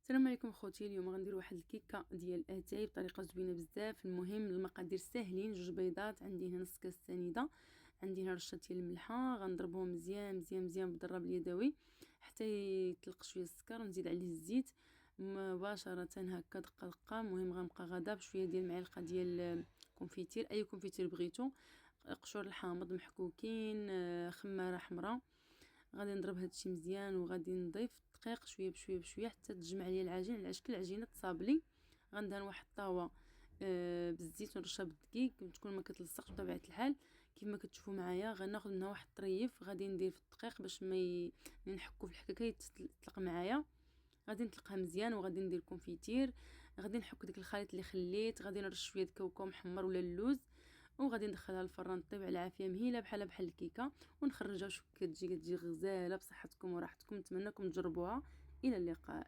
السلام عليكم خوتي. اليوم غندير واحد الكيكه ديال الاتاي بطريقه زوينه بزاف. المهم المقادير ساهلين. 2 بيضات، عندي هنا نص كاس سنيده، عندي هنا رشه ديال الملحه، غنضربهم مزيان مزيان مزيان بالضرب اليدوي حتى يطلق شويه السكر، نزيد عليه الزيت مباشره هكا دقه دقه. المهم غنبقى غادا بشويه ديال المعلقه ديال كونفيتير، اي كونفيتير بغيتو، قشور الحامض محكوكين، خماره حمراء. غادي نضرب هادشي مزيان وغادي نضيف الدقيق شويه بشويه بشويه حتى تجمع ليا العجين على شكل عجينه تصابلي. غندهن واحد الطاوه بالزيت ونرشها بالدقيق، تكون ما كتلصقش بطبيعه الحال كيف ما كتشوفوا معايا. غناخذ منها واحد الطريف، غادي ندير في الدقيق باش ما نحكو في الحكاكه يتطلق معايا. غادي نطلقها مزيان وغادي ندير كونفيتير، غادي نحك داك الخليط اللي خليت، غادي نرش شويه كاوكاو محمر ولا اللوز، وغادي ندخلها للفران طيب على عافيه مهيله بحال الكيكه ونخرجها. شوف كتجي غزاله بصحتكم وراحتكم. نتمنىكم تجربوها. الى اللقاء.